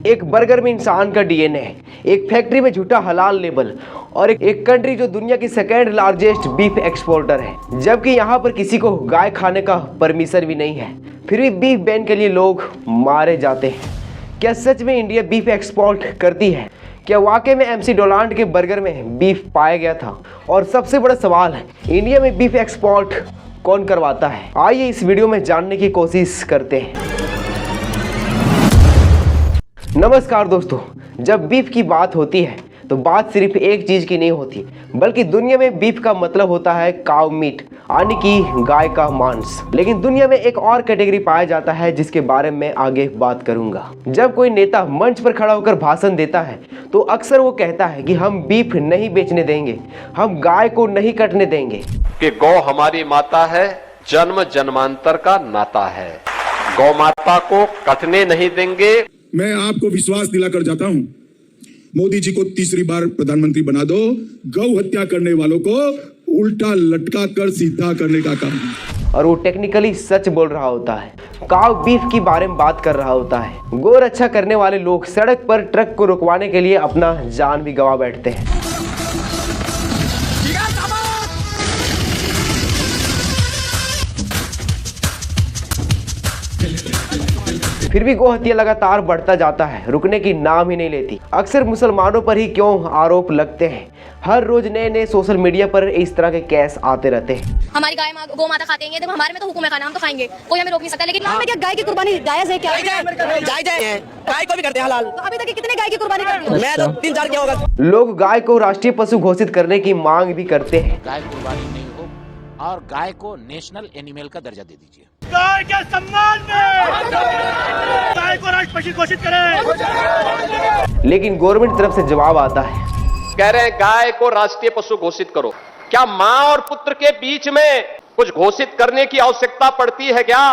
एक बर्गर में इंसान का डीएनए, एक फैक्ट्री में झूठा हलाल लेबल और एक कंट्री जो दुनिया की सेकेंड लार्जेस्ट बीफ एक्सपोर्टर है, जबकि यहाँ पर किसी को गाय खाने का परमिशन भी नहीं है, फिर भी बीफ बैन के लिए लोग मारे जाते हैं। क्या सच में इंडिया बीफ एक्सपोर्ट करती है? क्या वाकई में MC डोनाल्ड के बर्गर में बीफ पाया गया था? और सबसे बड़ा सवाल है, इंडिया में बीफ एक्सपोर्ट कौन करवाता है? आइए इस वीडियो में जानने की कोशिश करते हैं। नमस्कार दोस्तों, जब बीफ की बात होती है तो बात सिर्फ एक चीज़ की नहीं होती, बल्कि दुनिया में बीफ का मतलब होता है काउ मीट, यानी कि गाय का मांस। लेकिन दुनिया में एक और कैटेगरी पाया जाता है जिसके बारे में आगे बात करूंगा। जब कोई नेता मंच पर खड़ा होकर भाषण देता है तो अक्सर वो कहता है कि हम बीफ नहीं बेचने देंगे, हम गाय को नहीं कटने देंगे, कि गौ हमारी माता है, जन्म जन्मांतर का नाता है, गौ माता को कटने नहीं देंगे। मैं आपको विश्वास दिलाकर जाता हूं, मोदी जी को तीसरी बार प्रधानमंत्री बना दो, गौ हत्या करने वालों को उल्टा लटका कर सीधा करने का काम। और वो टेक्निकली सच बोल रहा होता है, काउ बीफ की बारे में बात कर रहा होता है। गौ रक्षा करने वाले लोग सड़क पर ट्रक को रुकवाने के लिए अपना जान भी गंवा बैठते हैं। फिर भी गौ हत्या लगातार बढ़ता जाता है, रुकने की नाम ही नहीं लेती। अक्सर मुसलमानों पर ही क्यों आरोप लगते हैं? हर रोज नए नए सोशल मीडिया पर इस तरह के केस आते रहते हैं। हमारी गाय गौ माता खाते हैं, तो हमारे में तो हुक्म है खाना, हम तो खाएंगे, कोई हमें रोक नहीं सकता। लेकिन में क्या गाय की कुर्बानी जायज है? क्या जायज है? गाय को भी करते हैं हलाल। तो अभी तक कितने गाय की कुर्बानी करते हैं? मैं तो 3-4 क्या होगा। लोग गाय को राष्ट्रीय पशु घोषित करने की मांग भी करते हैं। गाय कुर्बानी नहीं हो और गाय को नेशनल एनिमल का दर्जा दे दीजिए। गाय के सम्मान में गाय को राष्ट्र पशु घोषित करें। लेकिन गवर्नमेंट तरफ से जवाब आता है, कह रहे हैं गाय को राष्ट्रीय पशु घोषित करो। क्या माँ और पुत्र के बीच में कुछ घोषित करने की आवश्यकता पड़ती है क्या?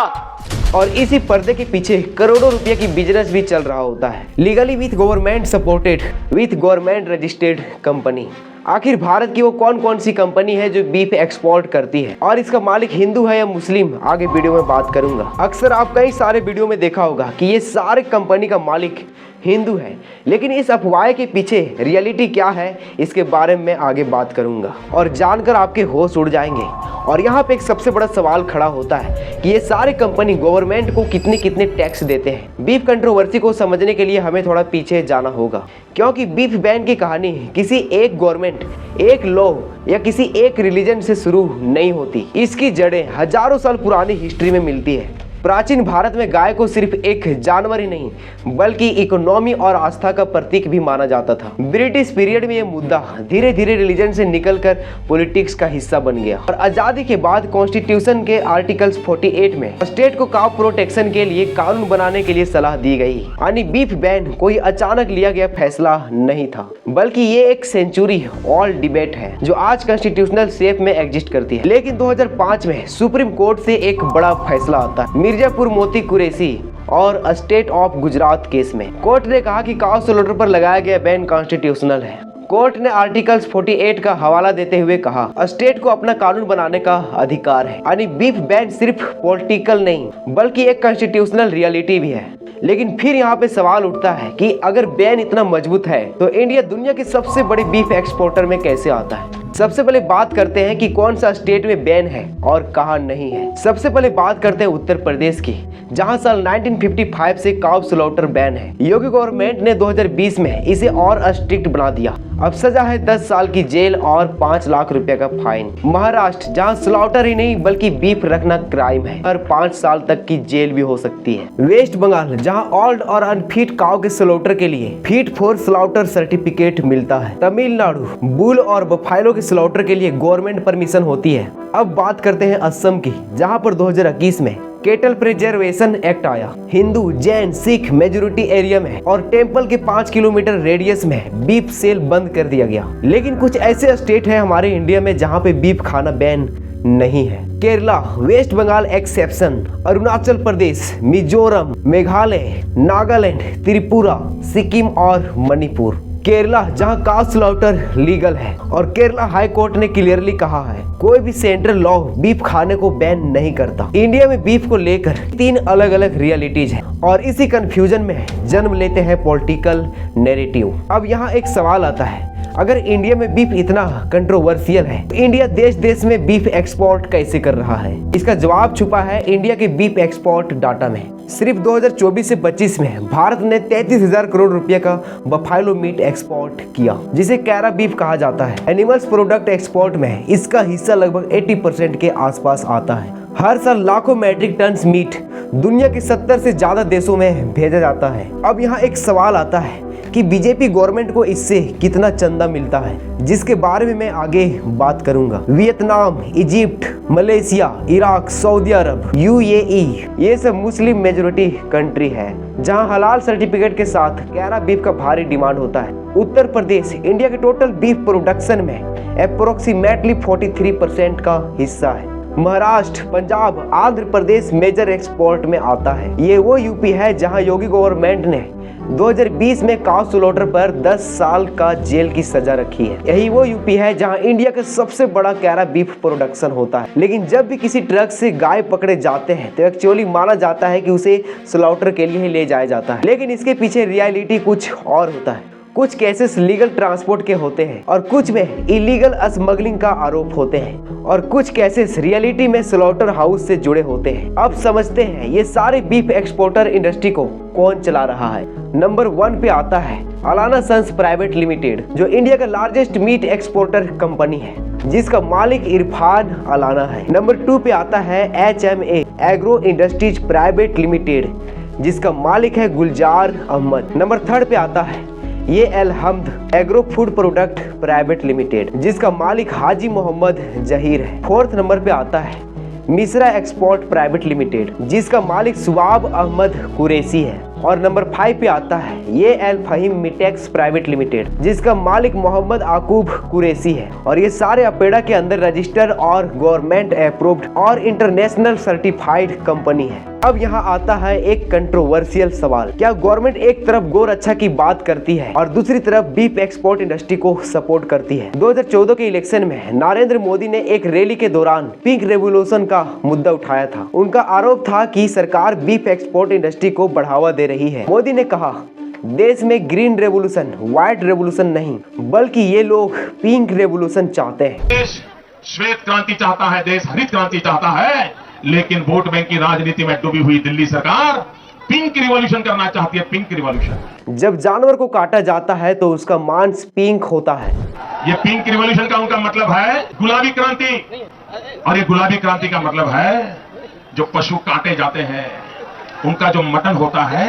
और इसी पर्दे के पीछे करोड़ों रुपए की बिजनेस भी चल रहा होता है, legally with government supported with government registered company. आखिर भारत की वो कौन कौन सी कंपनी है जो बीफ एक्सपोर्ट करती है और इसका मालिक हिंदू है या मुस्लिम, आगे वीडियो में बात करूंगा। अक्सर आप कई सारे वीडियो में देखा होगा कि ये सारे कंपनी का मालिक हिंदू है, लेकिन इस अफवाह के पीछे रियलिटी क्या है इसके बारे में आगे बात करूंगा और जानकर आपके होश उड़ जाएंगे। और यहाँ पे एक सबसे बड़ा सवाल खड़ा होता है कि ये सारे कंपनी गवर्नमेंट को कितने कितने टैक्स देते हैं। बीफ कंट्रोवर्सी को समझने के लिए हमें थोड़ा पीछे जाना होगा, क्योंकि बीफ बैन की कहानी किसी एक गवर्नमेंट, एक लॉ या किसी एक रिलीजन से शुरू नहीं होती। इसकी जड़ें हजारों साल पुरानी हिस्ट्री में मिलती है। प्राचीन भारत में गाय को सिर्फ एक जानवर ही नहीं बल्कि इकोनॉमी और आस्था का प्रतीक भी माना जाता था। ब्रिटिश पीरियड में यह मुद्दा धीरे धीरे रिलीजन से निकलकर पॉलिटिक्स का हिस्सा बन गया और आजादी के बाद कॉन्स्टिट्यूशन के आर्टिकल्स 48 में स्टेट को काउ प्रोटेक्शन के लिए कानून बनाने के लिए सलाह दी गई। यानी बीफ बैन कोई अचानक लिया गया फैसला नहीं था, बल्कि ये एक सेंचुरी ओल्ड डिबेट है जो आज कॉन्स्टिट्यूशनल शेप में एग्जिस्ट करती है। लेकिन 2005 में सुप्रीम कोर्ट से एक बड़ा फैसला आता है, मिर्जापुर मोती कुरैशी और स्टेट ऑफ गुजरात केस में। कोर्ट ने कहा कि काउ स्लॉटर पर लगाया गया बैन कॉन्स्टिट्यूशनल है। कोर्ट ने आर्टिकल्स 48 का हवाला देते हुए कहा, स्टेट को अपना कानून बनाने का अधिकार है। यानी बीफ बैन सिर्फ पॉलिटिकल नहीं बल्कि एक कॉन्स्टिट्यूशनल रियलिटी भी है। लेकिन फिर यहाँ पे सवाल उठता है कि अगर बैन इतना मजबूत है तो इंडिया दुनिया की सबसे बड़ी बीफ एक्सपोर्टर में कैसे आता है? सबसे पहले बात करते हैं कि कौन सा स्टेट में बैन है और कहां नहीं है। सबसे पहले बात करते हैं उत्तर प्रदेश की, जहां साल 1955 से काउ स्लॉटर बैन है। योगी गवर्नमेंट ने 2020 में इसे और स्ट्रिक्ट बना दिया। अब सजा है 10 साल की जेल और 5 लाख रुपए का फाइन। महाराष्ट्र, जहां स्लॉटर ही नहीं बल्कि बीफ रखना क्राइम है और 5 साल तक की जेल भी हो सकती है। वेस्ट बंगाल, जहां ओल्ड और अनफिट काउ के स्लॉटर के लिए फिट फॉर स्लॉटर सर्टिफिकेट मिलता है। तमिलनाडु, बुल और बफेलो के स्लॉटर के लिए गवर्नमेंट परमिशन होती है। अब बात करते हैं असम की, जहां पर 2021 में केटल प्रिजर्वेशन एक्ट आया। हिंदू, जैन, सिख मेजोरिटी एरिया में और टेम्पल के 5 किलोमीटर रेडियस में बीफ सेल बंद कर दिया गया। लेकिन कुछ ऐसे स्टेट है हमारे इंडिया में जहां पे बीफ खाना बैन नहीं है। केरला, वेस्ट बंगाल एक्सेप्शन, अरुणाचल प्रदेश, मिजोरम, मेघालय, नागालैंड, त्रिपुरा, सिक्किम और मणिपुर। केरला, जहां काउ स्लॉटर लीगल है और केरला हाई कोर्ट ने क्लियरली कहा है कोई भी सेंट्रल लॉ बीफ खाने को बैन नहीं करता। इंडिया में बीफ को लेकर 3 अलग अलग रियलिटीज हैं और इसी कंफ्यूजन में जन्म लेते हैं पॉलिटिकल नैरेटिव। अब यहाँ एक सवाल आता है, अगर इंडिया में बीफ इतना कंट्रोवर्शियल है तो इंडिया देश देश में बीफ एक्सपोर्ट कैसे कर रहा है? इसका जवाब छुपा है इंडिया के बीफ एक्सपोर्ट डाटा में। सिर्फ 2024 से 25 में भारत ने 33,000 करोड़ रुपए का बफेलो मीट एक्सपोर्ट किया, जिसे कैरा बीफ कहा जाता है। एनिमल्स प्रोडक्ट एक्सपोर्ट में इसका हिस्सा लगभग 80% के आसपास आता है। हर साल लाखों मैट्रिक टन मीट दुनिया के 70 से ज्यादा देशों में भेजा जाता है। अब यहाँ एक सवाल आता है कि बीजेपी गवर्नमेंट को इससे कितना चंदा मिलता है, जिसके बारे में मैं आगे बात करूंगा। Vietnam, Egypt, Malaysia, Iraq, Saudi Arab, UAE, ये सब मुस्लिम मेजोरिटी कंट्री है जहां हलाल सर्टिफिकेट के साथ कैरा बीफ का भारी डिमांड होता है। उत्तर प्रदेश इंडिया के टोटल बीफ प्रोडक्शन में अप्रोक्सीमेटली 43% का हिस्सा है। महाराष्ट्र, पंजाब, आंध्र प्रदेश मेजर एक्सपोर्ट में आता है। ये वो यूपी है जहां योगी गवर्नमेंट ने 2020 में काउ स्लॉटर पर 10 साल का जेल की सजा रखी है। यही वो यूपी है जहां इंडिया का सबसे बड़ा कैरा बीफ प्रोडक्शन होता है। लेकिन जब भी किसी ट्रक से गाय पकड़े जाते हैं तो एक्चुअली माना जाता है कि उसे स्लॉटर के लिए ही ले जाया जाता है, लेकिन इसके पीछे रियलिटी कुछ और होता है। कुछ केसेस लीगल ट्रांसपोर्ट के होते हैं और कुछ में इलीगल स्मगलिंग का आरोप होते हैं और कुछ केसेस रियलिटी में स्लॉटर हाउस से जुड़े होते हैं। अब समझते हैं ये सारे बीफ एक्सपोर्टर इंडस्ट्री को कौन चला रहा है। नंबर 1 पे आता है अलाना सन्स प्राइवेट लिमिटेड, जो इंडिया का लार्जेस्ट मीट एक्सपोर्टर कंपनी है, जिसका मालिक इरफान अलाना है। नंबर 2 पे आता है HMA agro industries private limited, जिसका मालिक है गुलजार अहमद। नंबर 3 पे आता है ये Alhamd agro food product private limited, जिसका मालिक हाजी मोहम्मद जहीर है। 4th नंबर पे आता है मिश्रा एक्सपोर्ट प्राइवेट लिमिटेड, जिसका मालिक सुवाब अहमद कुरैशी है। और नंबर 5 पे आता है ये अल फहीम मिटेक्स प्राइवेट लिमिटेड, जिसका मालिक मोहम्मद आकूब कुरैशी है। और ये सारे अपेडा के अंदर रजिस्टर्ड और गवर्नमेंट अप्रूव्ड और इंटरनेशनल सर्टिफाइड कंपनी है। अब यहाँ आता है एक कंट्रोवर्शियल सवाल, क्या गवर्नमेंट एक तरफ गोरक्षा की बात करती है और दूसरी तरफ बीफ एक्सपोर्ट इंडस्ट्री को सपोर्ट करती है? 2014 के इलेक्शन में नरेंद्र मोदी ने एक रैली के दौरान पिंक रेवोल्यूशन का मुद्दा उठाया था। उनका आरोप था कि सरकार बीफ एक्सपोर्ट इंडस्ट्री को बढ़ावा दे रही है। मोदी ने कहा देश में ग्रीन रेवोल्यूशन, व्हाइट रेवोल्यूशन नहीं, बल्कि ये लोग पिंक रेवोल्यूशन चाहते हैं। देश श्वेत क्रांति चाहता है, देश हरित क्रांति चाहता है, लेकिन वोट बैंक की राजनीति में डूबी हुई दिल्ली सरकार पिंक रिवॉल्यूशन करना चाहती है। Pink revolution. जब जानवर को काटा जाता है तो उसका मांस पिंक होता है। ये पिंक रिवॉल्यूशन का उनका मतलब है गुलाबी क्रांति, और ये गुलाबी क्रांति का मतलब है जो पशु काटे जाते हैं उनका जो मटन होता है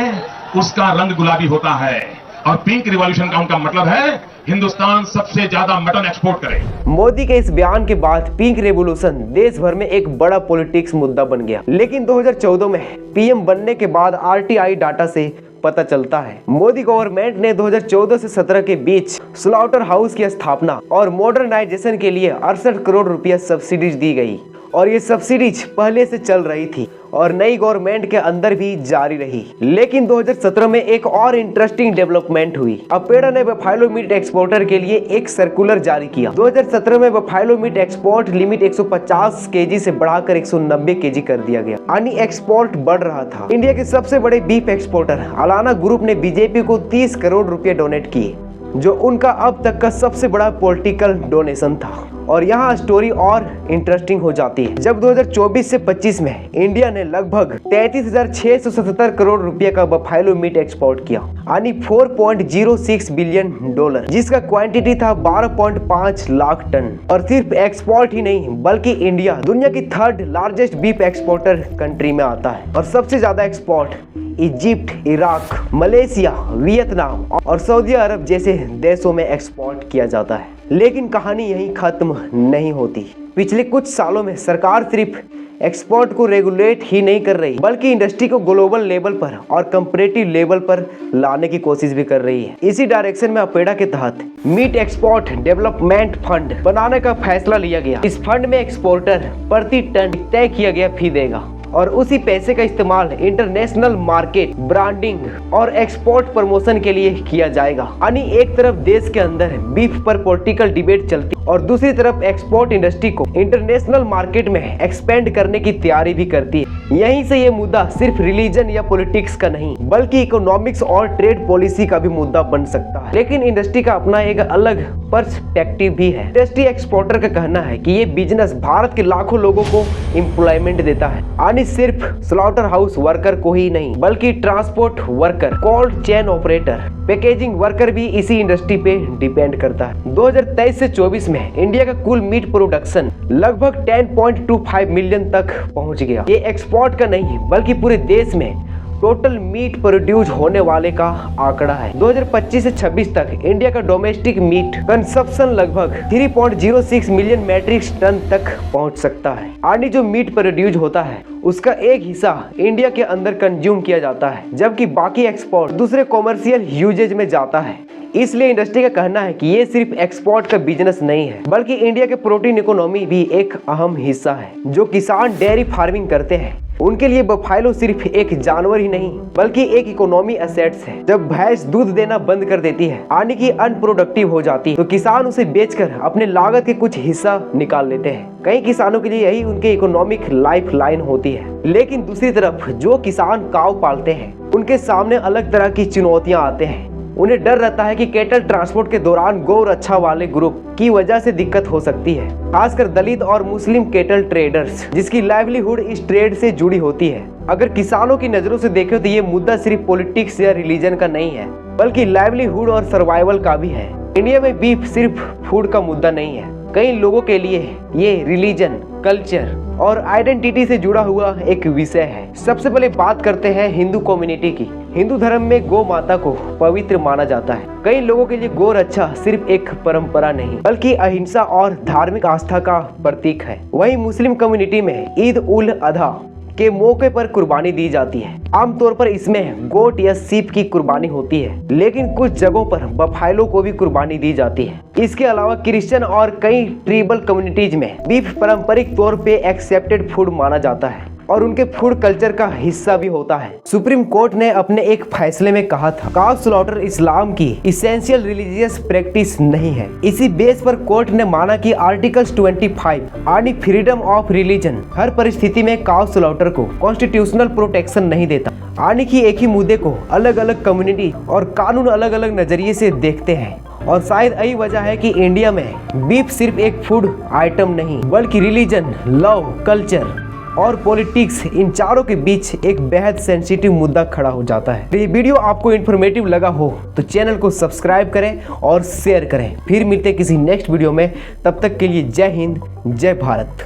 उसका रंग गुलाबी होता है। और पिंक रिवॉल्यूशन का उनका मतलब है हिंदुस्तान सबसे ज्यादा मटन एक्सपोर्ट करे। मोदी के इस बयान के बाद पिंक रेवोल्यूशन देश भर में एक बड़ा पॉलिटिक्स मुद्दा बन गया। लेकिन 2014 में पीएम बनने के बाद RTI डाटा से पता चलता है मोदी गवर्नमेंट ने 2014 से 17 के बीच स्लॉटर हाउस की स्थापना और मॉडर्नाइजेशन के लिए 68 करोड़ रुपया सब्सिडीज दी गई। और ये सब्सिडीज पहले से चल रही थी और नई गवर्नमेंट के अंदर भी जारी रही। लेकिन 2017 में एक और इंटरेस्टिंग डेवलपमेंट हुई। अपेडा ने बफेलो मीट एक्सपोर्टर के लिए एक सर्कुलर जारी किया। 2017 में buffalo meet export limit 150 KG से बढ़ाकर 190 केजी कर दिया गया, यानी एक्सपोर्ट बढ़ रहा था। इंडिया के सबसे बड़े बीफ एक्सपोर्टर अलाना ग्रुप ने बीजेपी को 30 करोड़ रुपए डोनेट किए, जो उनका अब तक का सबसे बड़ा पॉलिटिकल डोनेशन था। और यहाँ स्टोरी और इंटरेस्टिंग हो जाती है। जब 2024 से 25 में इंडिया ने लगभग 33,677 करोड़ रुपए का बफेलो मीट एक्सपोर्ट किया, यानी $4.06 बिलियन, जिसका क्वांटिटी था 12.5 लाख टन। और सिर्फ एक्सपोर्ट ही नहीं बल्कि इंडिया दुनिया की 3rd largest beef exporter country में आता है। और सबसे ज्यादा export Egypt, Iraq, Malaysia, Vietnam और सऊदी अरब जैसे देशों में एक्सपोर्ट किया जाता है। लेकिन कहानी यहीं खत्म नहीं होती। पिछले कुछ सालों में सरकार सिर्फ एक्सपोर्ट को रेगुलेट ही नहीं कर रही बल्कि इंडस्ट्री को ग्लोबल लेवल पर और कंपैरेटिव लेवल पर लाने की कोशिश भी कर रही है। इसी डायरेक्शन में अपेडा के तहत मीट एक्सपोर्ट डेवलपमेंट फंड बनाने का फैसला लिया गया। इस फंड में एक्सपोर्टर प्रति टन तय किया गया फी देगा और उसी पैसे का इस्तेमाल इंटरनेशनल मार्केट, ब्रांडिंग और एक्सपोर्ट प्रमोशन के लिए किया जाएगा। यानी एक तरफ देश के अंदर बीफ पर पॉलिटिकल डिबेट चलती और दूसरी तरफ एक्सपोर्ट इंडस्ट्री को इंटरनेशनल मार्केट में एक्सपेंड करने की तैयारी भी करती है। यहीं से ये मुद्दा सिर्फ रिलीजन या पॉलिटिक्स का नहीं बल्कि इकोनॉमिक्स और ट्रेड पॉलिसी का भी मुद्दा बन सकता है। लेकिन इंडस्ट्री का अपना एक अलग पर्सपेक्टिव भी है। इंडस्ट्री एक्सपोर्टर का कहना है कि ये बिजनेस भारत के लाखों लोगों को एम्प्लॉयमेंट देता है, यानी सिर्फ स्लॉटर हाउस वर्कर को ही नहीं बल्कि transport worker, cold chain operator, packaging worker भी इसी इंडस्ट्री पे डिपेंड करता है। 2023 से 24 में इंडिया का कुल मीट प्रोडक्शन लगभग 10.25 मिलियन तक पहुंच गया। ये एक्सपोर्ट का नहीं बल्कि पूरे देश में टोटल मीट प्रोड्यूस होने वाले का आंकड़ा है। 2025 से 26 तक इंडिया का डोमेस्टिक मीट कंजप्शन लगभग 3.06 मिलियन मैट्रिक टन तक पहुंच सकता है। यानी जो मीट प्रोड्यूस होता है उसका एक हिस्सा इंडिया के अंदर कंज्यूम किया जाता है, जबकि बाकी एक्सपोर्ट दूसरे कॉमर्शियल यूजेज में जाता है। इसलिए इंडस्ट्री का कहना है कि ये सिर्फ एक्सपोर्ट का बिजनेस नहीं है बल्कि इंडिया के प्रोटीन इकोनॉमी भी एक अहम हिस्सा है। जो किसान डेयरी फार्मिंग करते हैं उनके लिए बफेलो सिर्फ एक जानवर ही नहीं बल्कि एक इकोनॉमी एसेट्स है। जब भैंस दूध देना बंद कर देती है यानी कि अनप्रोडक्टिव हो जाती है तो किसान उसे बेचकर अपने लागत के कुछ हिस्सा निकाल लेते हैं। कई किसानों के लिए यही उनके इकोनॉमिक लाइफ लाइन होती है। लेकिन दूसरी तरफ जो किसान काव पालते हैं उनके सामने अलग तरह की चुनौतियां आते हैं। उन्हें डर रहता है कि कैटल ट्रांसपोर्ट के दौरान गौ रक्षा वाले ग्रुप की वजह से दिक्कत हो सकती है, खासकर दलित और मुस्लिम कैटल ट्रेडर्स जिसकी लाइवलीहुड इस ट्रेड से जुड़ी होती है। अगर किसानों की नजरों से देखें तो ये मुद्दा सिर्फ पॉलिटिक्स या रिलीजन का नहीं है बल्कि लाइवलीहुड और सर्वाइवल का भी है। इंडिया में बीफ सिर्फ फूड का मुद्दा नहीं है, कई लोगों के लिए ये रिलीजन, कल्चर और आइडेंटिटी से जुड़ा हुआ एक विषय है। सबसे पहले बात करते हैं हिंदू कम्युनिटी की। हिंदू धर्म में गौ माता को पवित्र माना जाता है। कई लोगों के लिए गौ रक्षा सिर्फ एक परंपरा नहीं बल्कि अहिंसा और धार्मिक आस्था का प्रतीक है। वहीं मुस्लिम कम्युनिटी में ईद उल अधा के मौके पर कुर्बानी दी जाती है। आमतौर पर इसमें गोट या सीप की कुर्बानी होती है, लेकिन कुछ जगहों पर बफेलो को भी कुर्बानी दी जाती है। इसके अलावा क्रिश्चियन और कई ट्राइबल कम्युनिटीज में बीफ पारंपरिक तौर पे एक्सेप्टेड फूड माना जाता है और उनके फूड कल्चर का हिस्सा भी होता है। सुप्रीम कोर्ट ने अपने एक फैसले में कहा था काउ स्लॉटर इस्लाम की इसेंशियल रिलीजियस प्रैक्टिस नहीं है। इसी बेस पर कोर्ट ने माना कि आर्टिकल्स 25 यानी फ्रीडम ऑफ रिलीजन हर परिस्थिति में काउ स्लॉटर को कॉन्स्टिट्यूशनल प्रोटेक्शन नहीं देता, यानी कि एक ही मुद्दे को अलग अलग कम्युनिटी और कानून अलग अलग नजरिए से देखते हैं। और शायद यही वजह है कि इंडिया में बीफ सिर्फ एक फूड आइटम नहीं बल्कि रिलीजन, लव, कल्चर और पॉलिटिक्स इन चारों के बीच एक बेहद सेंसिटिव मुद्दा खड़ा हो जाता है। तो ये वीडियो आपको इन्फॉर्मेटिव लगा हो तो चैनल को सब्सक्राइब करें और शेयर करें। फिर मिलते हैं किसी नेक्स्ट वीडियो में, तब तक के लिए जय हिंद, जय भारत।